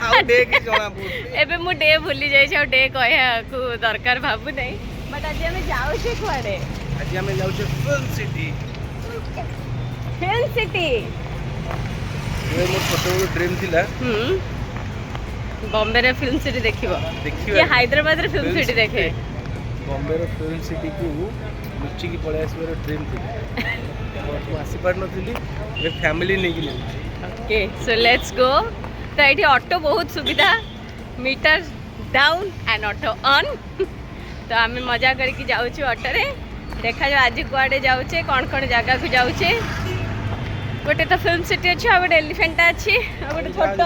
एबे मु डे भूली जाई छ डे कहया को दरकार भाबु नै बट आज हम जाउ छे कुआडे आज हम जाउ छे फिल्म सिटी ये मोर छोटो ड्रीम थिला बॉम्बे रे फिल्म सिटी देखिबो ये हैदराबाद रे फिल्म सिटी देखे बॉम्बे रे फिल्म सिटी को लुच्ची की पळे आसबार ड्रीम थिला और आसी पार नथिली ए फैमिली नै गेली ओके सो लेट्स गो तो ये ऑटो बहुत सुविधा meter down and auto on तो आम मजा करके जाऊँ ऑटो रे देखा जाओ आज कुआडे जाऊे कौन कौन जगह को जाऊे गोटे तो फिल्म सिटी अच्छी आ गए एलिफेंटा अच्छी आ गए छोट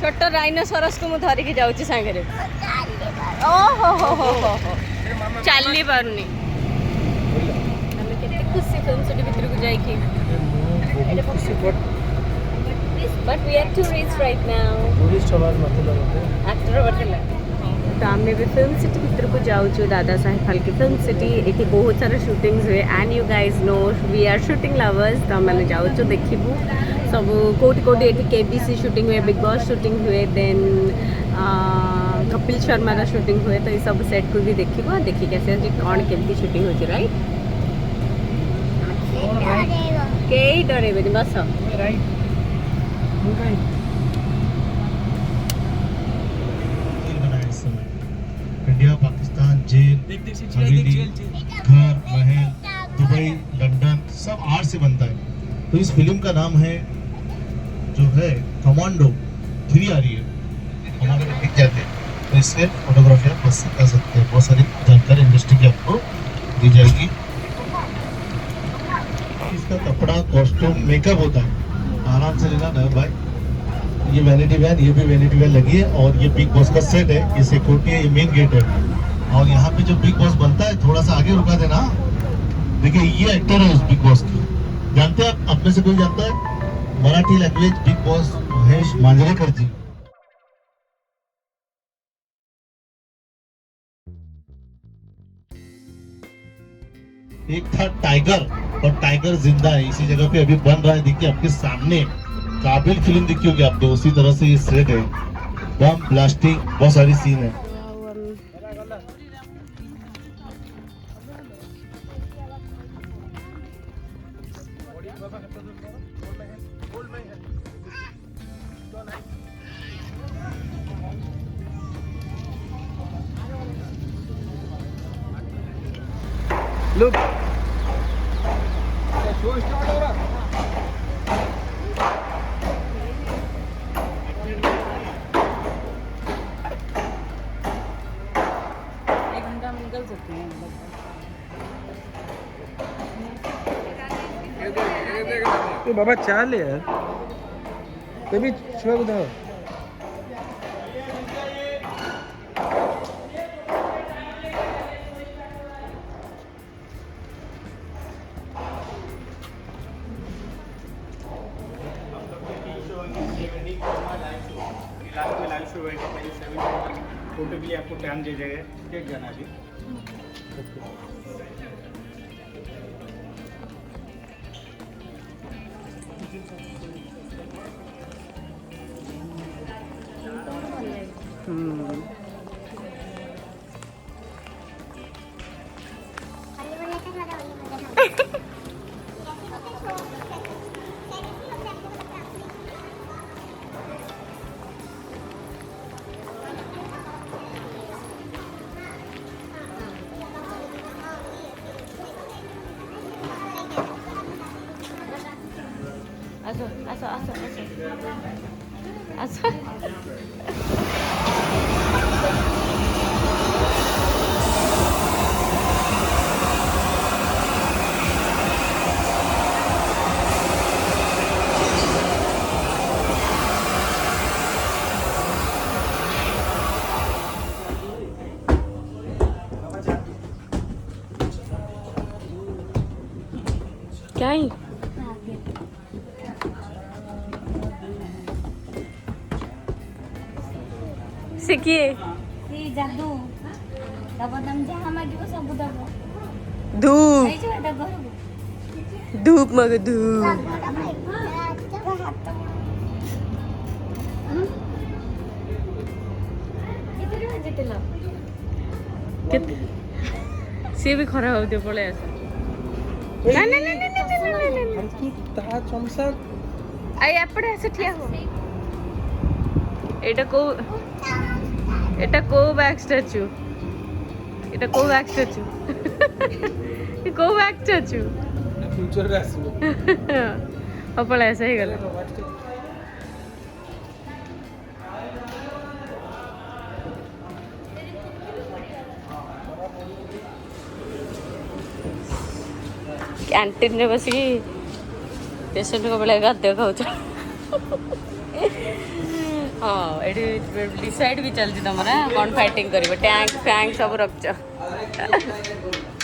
छोट राइनोसरस को मुझे धरिकी जाऊँ सांगे ओहो हो चली पारुनी खुशी फिल्म सिटी भीतर को जाइए But we are tourists right now. Tourist हमार मतलब एक्टर बटला तो आम भी फिल्म सिटी भीतर को जाऊँ दादा साहेब फाल्के फिल्म सिटी ये बहुत सारा शूटिंग्स हुए and you guys know we are shooting lovers तो मैंने जाऊँ देखू सब कौटी कौटी ये केबीसी शूटिंग हुए बिग बॉस शूटिंग हुए देन कपिल शर्मा शूटिंग हुए तो ये सब सेट को भी देखो देखिक आस कौन केमती शूटिंग होती राइट कई डरेबे बस राइट इंडिया पाकिस्तान जेल हवेली घर महल दुबई लंदन सब आर्ट से बनता है तो इस फिल्म का नाम है जो है कमांडो 3 आ रही है हमारे दिख जाते हैं तो इससे फोटोग्राफी आप बस कर सकते हैं बहुत सारी जानकारी इंडस्ट्री की आपको दी जाएगी इसका कपड़ा कॉस्ट्यूम मेकअप होता है आराम से लेना ना भाई ये वैनिटी वैन ये भी वैनिटी वैन लगी है और ये बिग बॉस का सेट है ये सिक्योरिटी है ये मेन गेट है और यहाँ पे जो बिग बॉस बनता है थोड़ा सा आगे रुका देना देखिए ये एक्टर है उस बिग बॉस की जानते हैं आप में से कोई जानता है Marathi language Bigg Boss Mahesh Manjrekar ji Ek Tha tiger और टाइगर जिंदा है इसी जगह पे अभी बन रहा है देखिए आपके सामने काबिल फिल्म देखी होगी आपने उसी तरह से ये सेट है बम ब्लास्टिंग बहुत सारी सीन है लुक शो स्टार्ट हो रहा बाबा चाल यार कभी छुआ बुधा फोटो के लिए आपको टाइम दे देगा देख जाना अभी क्या ही ଶିଖିଏ ସେ ଯାଦୁ ଦବ ତମ ଯାହା ମାଗିବ ସବୁ ଦବ ଧୂପ ଏଇ ଯୋଉ ଏଟା ଘରକୁ ଧୂପ ମଗ ଧୂପ सी भी खराब होते पड़े आस ना ना ना ना ना ना ना ना तू ता चमसा आई एपड़े आसे ठिया हो एटा को बैक स्टैचू एटा को बैक स्टैचू को बैक स्टैचू फ्यूचर रे आसीबो अपळे ऐसे ही गला कैंटीन में बस पेशेंट को बोले खाद्य खाऊ हाँ ये डिसाइड भी चलती तुम ना कौन फाइटिंग करिवो टैंक फैंक सब रखछ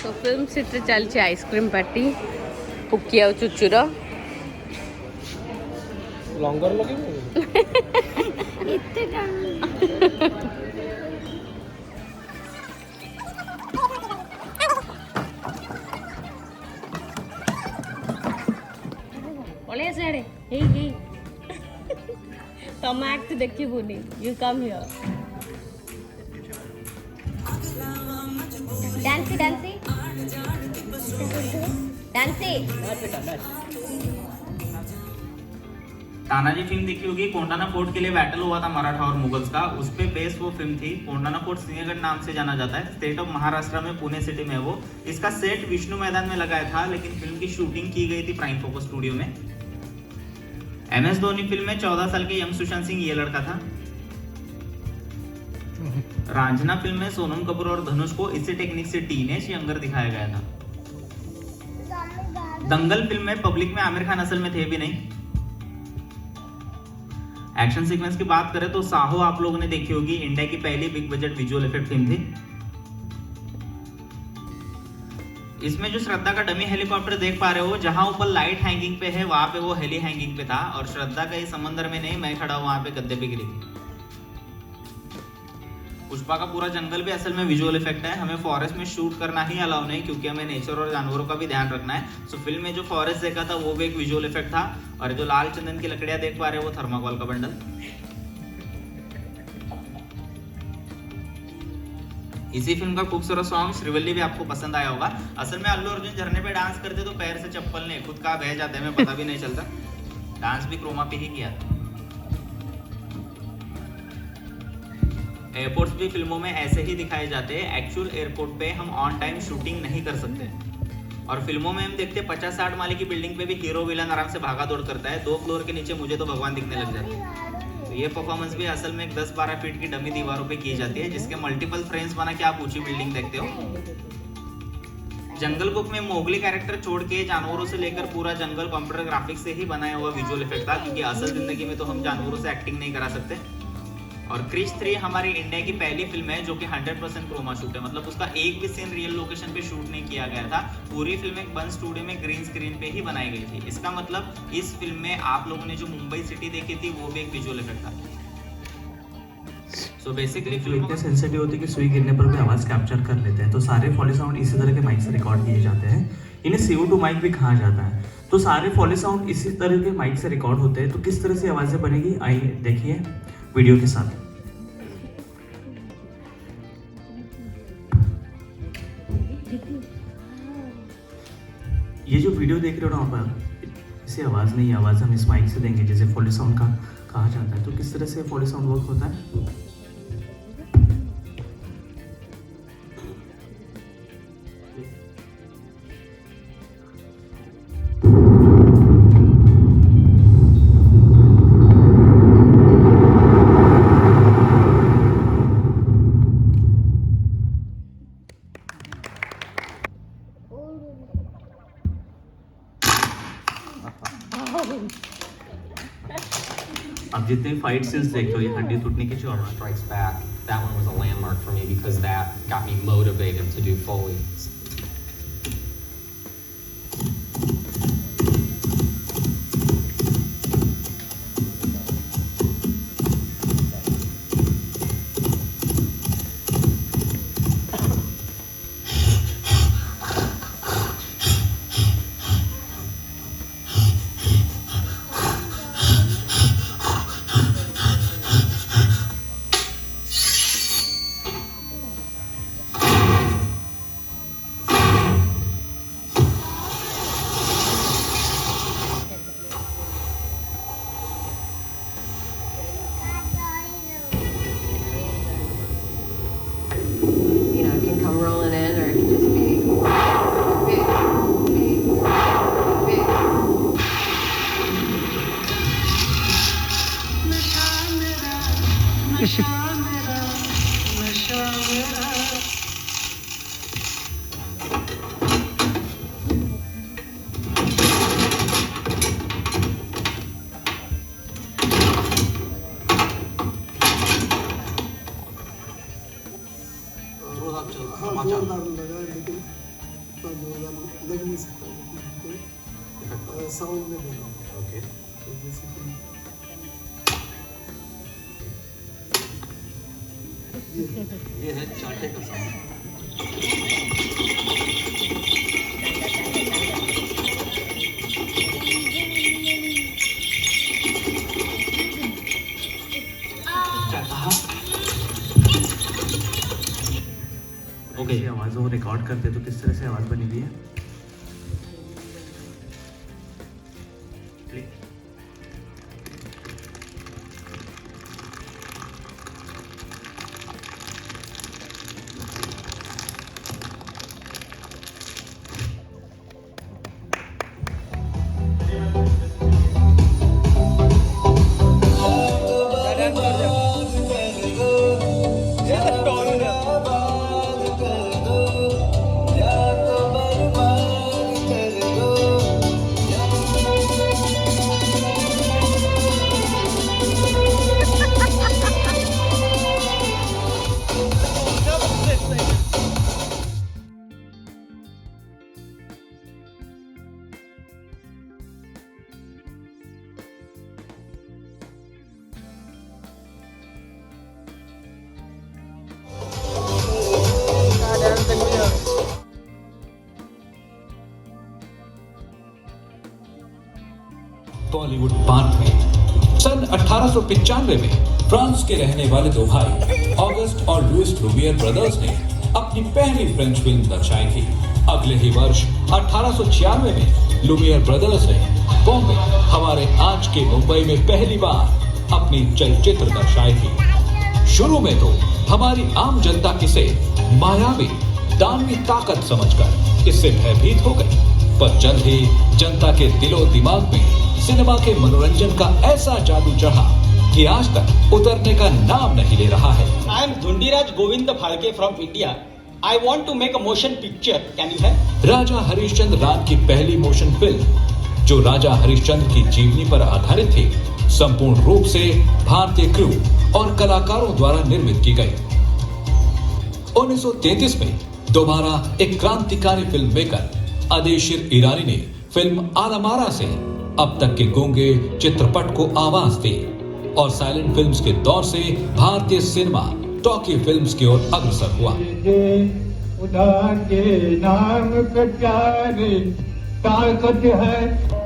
तो फिल्म सिटी चलछि आइसक्रीम पार्टी पुकी आ चुचुर लंगर लगे इतने टाइम पळे साडे हे हे तुम एक्ट देखिबुनी यू कम हियर डांसी डांसी डांसी तानाजी फिल्म देखी होगी। कोंडाना फोर्ट के लिए बैटल हुआ था मराठा और मुगल्स का, उस पे बेस वो फिल्म थी। कोंडाना फोर्ट सिंहगढ़ नाम से जाना जाता है। स्टेट ऑफ महाराष्ट्र में पुणे सिटी में वो। इसका सेट विष्णु मैदान में लगाया था, लेकिन फिल्म की शूटिंग की गई थी प्राइम फोकस स्टूडियो में। MS धोनी फिल्म में 14 साल के यंग सुशांत सिंह ये लड़का था। रांझना फिल्म में सोनम कपूर और धनुष को इसी टेक्निक से टीनेज यंगर दिखाया गया था। दंगल फिल्म में पब्लिक में आमिर खान असल में थे भी नहीं। एक्शन सीक्वेंस की बात करें तो साहो आप लोगों ने देखी होगी, इंडिया की पहली big budget visual effect film थी। इसमें जो श्रद्धा का डमी हेलीकॉप्टर देख पा रहे हो, जहां ऊपर लाइट हैंगिंग पे है वहां पे वो हेली हैंगिंग पे था, और श्रद्धा कहीं समंदर में नहीं, मैं खड़ा हूं वहां पे गद्दे पे गिरी थी। पुष्पा का पूरा जंगल भी असल में विजुअल इफेक्ट है। हमें फॉरेस्ट में शूट करना ही अलाउ नहीं, क्योंकि हमें नेचर और जानवरों का भी ध्यान रखना है। सो फिल्म में जो फॉरेस्ट देखा था वो भी एक विजुअल इफेक्ट था, और जो लाल चंदन की लकड़ियां देख पा रहे हो वो थर्माकोल का बंडल। इसी फिल्म का खूबसूरत सॉन्ग श्रीवल्ली भी आपको पसंद आया होगा। असल में अल्लू अर्जुन झरने पे डांस करते तो पैर से चप्पल नहीं खुद का बह जाते, हमें पता भी नहीं चलता। डांस भी क्रोमा पे ही किया था। एयरपोर्ट्स भी फिल्मों में ऐसे ही दिखाए जाते हैं। एक्चुअल एयरपोर्ट पे हम ऑन टाइम शूटिंग नहीं कर सकते, और फिल्मों में हम देखते 50-60 माले की बिल्डिंग पे भी हीरो विलन आराम से भागा दौड़ करता है। 2 फ्लोर के नीचे मुझे तो भगवान दिखने लग जाते हैं। तो ये परफॉर्मेंस भी असल में एक 10-12 फीट की डमी दीवारों पे की जाती है, जिसके मल्टीपल फ्रेम्स बना के आप ऊंची बिल्डिंग देखते हो। जंगल बुक में मोगली कैरेक्टर छोड़ के जानवरों से लेकर पूरा जंगल कंप्यूटर ग्राफिक्स से ही बनाया हुआ विजुअल इफेक्ट था, क्योंकि असल जिंदगी में तो हम जानवरों से एक्टिंग नहीं करा सकते। और क्रिश 3 हमारी इंडिया की पहली फिल्म है जो कि 100% क्रोमा शूट है, मतलब उसका एक भी सीन रियल लोकेशन पे शूट नहीं किया गया था। पूरी फिल्म एक बंद स्टूडियो में ग्रीन स्क्रीन पे ही बनाई गई थी। इसका मतलब इस फिल्म में आप लोगों ने जो मुंबई सिटी देखी थी वो भी एक विजुअल इफेक्ट था। सो बेसिकली फिल्म इतने सेंसिटिव होती है कि सुई गिरने पर भी आवाज कैप्चर कर लेते हैं। तो सारे फॉली साउंड इसी तरह के माइक से रिकॉर्ड किए जाते हैं। इन्हें CO2 माइक भी कहा जाता है। तो सारे फॉली साउंड इसी तरह के माइक से रिकॉर्ड होते हैं। तो किस तरह से आवाजें बनेगी, आइए देखिए वीडियो के साथ। ये जो वीडियो देख रहे हो ना वहाँ पर, इसे आवाज़ नहीं, आवाज़ हम इस माइक से देंगे जैसे फॉली साउंड का कहा जाता है। तो किस तरह से फॉली साउंड वर्क होता है, अब जितने फाइट सीन्स देखते हो, ये हड्डी टूटने की जो आवाज Strikes Back, that one was a landmark for me because that got me motivated to do Foley. ये है चाटे का साउंड। ओके, आवाज़ों को रिकॉर्ड करते तो किस तरह से आवाज़ बनी हुई है? बॉलीवुड पार्क में सन 1895 में फ्रांस के रहने वाले दो भाई ऑगस्ट और लुइस लुमियर ब्रदर्स ने अपनी पहली फ्रेंच फिल्म दर्शाई थी। अगले ही वर्ष 1896 में लुमियर ब्रदर्स ने बॉम्बे, हमारे आज के मुंबई में पहली बार अपनी चलचित्र दर्शाई थी। शुरू में तो हमारी आम जनता इसे मायावी, दानवी ताकत समझकर इससे भयभीत हो गई, पर जल्द ही जनता के दिलो दिमाग में सिनेमा के मनोरंजन का ऐसा जादू चढ़ा कि आज तक उतरने का नाम नहीं ले रहा है। I am Dhundiraj Govind Phalke from India. I want to make a motion picture. Can you help? राजा हरिश्चंद्र रान की पहली मोशन फिल्म, जो राजा हरिश्चंद्र की जीवनी पर आधारित थी, संपूर्ण रूप से भारतीय क्रू और कलाकारों द्वारा निर्मित की गई। 1933 में दोबारा एक क्रांतिकारी फिल्म मेकर अदेशिर ईरानी ने फिल्म आलमारा से अब तक के गूंगे चित्रपट को आवाज दी और साइलेंट फिल्म्स के दौर से भारतीय सिनेमा टॉकी फिल्म्स की ओर अग्रसर हुआ।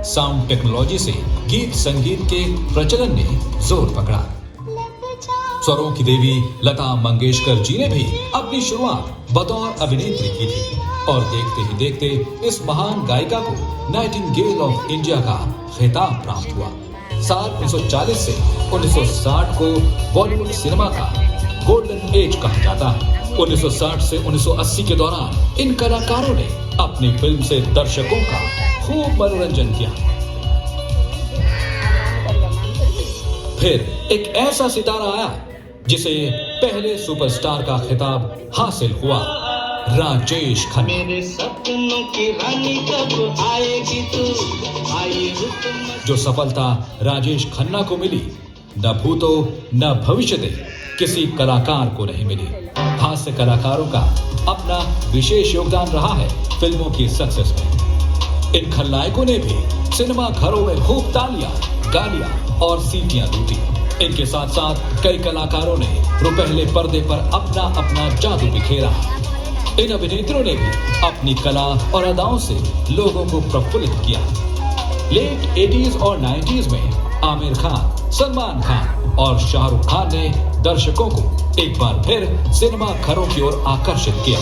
साउंड टेक्नोलॉजी से गीत संगीत के प्रचलन ने जोर पकड़ा। स्वरों की देवी लता मंगेशकर जी ने भी अपनी शुरुआत बतौर अभिनेत्री की थी और देखते ही देखते इस महान गायिका को नाइटिंगेल ऑफ इंडिया का खिताब प्राप्त हुआ। साल 1940 से 1960 को बॉलीवुड सिनेमा का गोल्डन एज कहा जाता है। 1960 से 1980 के दौरान इन कलाकारों ने अपनी फिल्म से दर्शकों का खूब मनोरंजन किया। फिर एक ऐसा सितारा आया जिसे पहले सुपरस्टार का खिताब हासिल हुआ, राजेश खन्ना। मेरे सपनों की रानी कब आएगी तू, जो सफलता राजेश खन्ना को मिली, न भूतो न भविष्यते किसी कलाकार को नहीं मिली। हास्य कलाकारों का अपना विशेष योगदान रहा है फिल्मों की सक्सेस में। इन खलनायकों ने भी सिनेमा घरों में खूब तालियां, गालियां और सीटियां लूटी। इनके साथ साथ कई कलाकारों ने रुपहले पर्दे पर अपना अपना जादू बिखेरा। इन अभिनेत्रियों ने भी अपनी कला और अदाओं से लोगों को प्रफुल्लित किया। लेट 80s और 90s में आमिर खान, सलमान खान और शाहरुख खान ने दर्शकों को एक बार फिर सिनेमा घरों की ओर आकर्षित किया।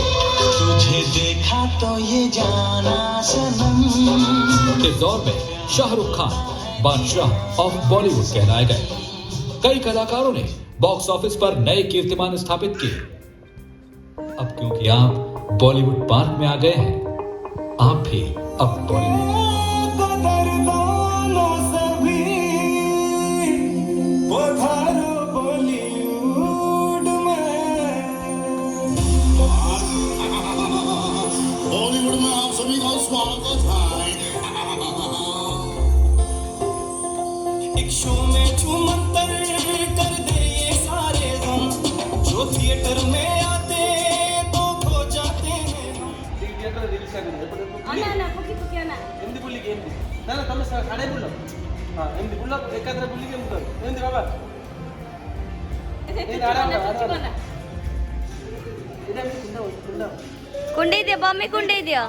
तुझे देखा तो ये जाना सनम। इस दौर में शाहरुख खान बादशाह ऑफ बॉलीवुड कहलाए गए। कई कलाकारों ने बॉक्स ऑफिस पर नए कीर्तिमान स्थापित किए। अब क्योंकि आप बॉलीवुड पार्क में आ गए हैं, आप भी अब बॉलीवुड एक शो में छूमंतर कर दे ये सारे हम जो थिएटर में आते तो खो जाते हैं हम। ಅಣ್ಣ ಪುಕ್ಕಿ ಪುಕ್ಕಿ ಅಣ್ಣ ಎಮ್ದಿ ಬುಲ್ಲಿಗೆ ಎಮ್ದಿ ನಾನು ತಮ್ಮ ಸಾಡೆ ಬುಲ್ಲ ಹಾಂ ಎಮ್ದಿ ಬುಲ್ಲ ಏಕಾದ್ರೆ ಬುಲ್ಲಿಗೆ ಎಮ್ದು ಎಮ್ದಿ ಬಾಬಾ ಕುಂಡೆ ಇದೆಯಾ ಬೊಮ್ಮೆ ಕುಂಡೆ ಇದೆಯಾ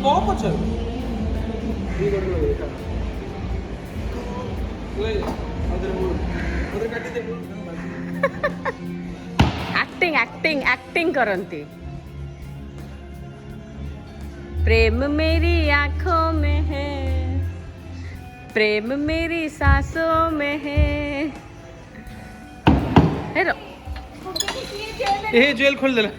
बहुत कुछ है एक्टिंग करती। प्रेम मेरी आंखों में है, प्रेम मेरी सांसों में है। हेलो ये जेल खोल देला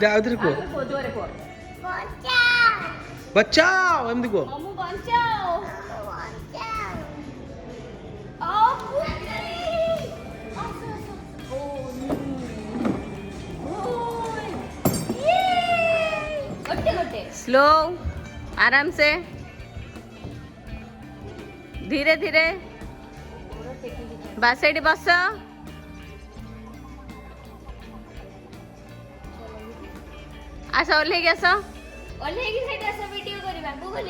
जा उधर को बचाओ एमदी को स्लो, आराम से, धीरे धीरे बस एडी बस। आस ओल्हे आस वीडियो करबा गूगल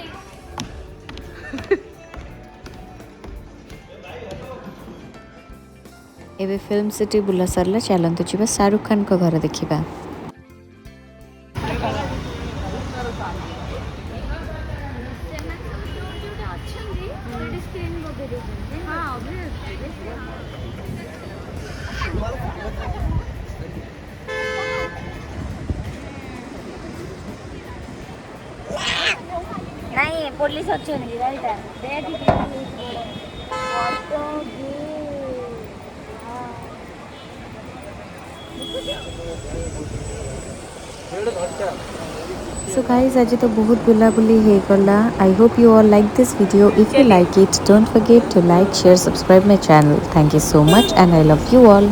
एबे फिल्म सिटी बुला सरला चलंतु जिबा शाहरुख खान को घर देखिबा। नहीं पुलिस अच्छी राइट So guys, आज तो बहुत बुलाबुली है गला. I hope you all like this video. If you like it, don't forget to like, share, subscribe my channel. Thank you so much and I love you all.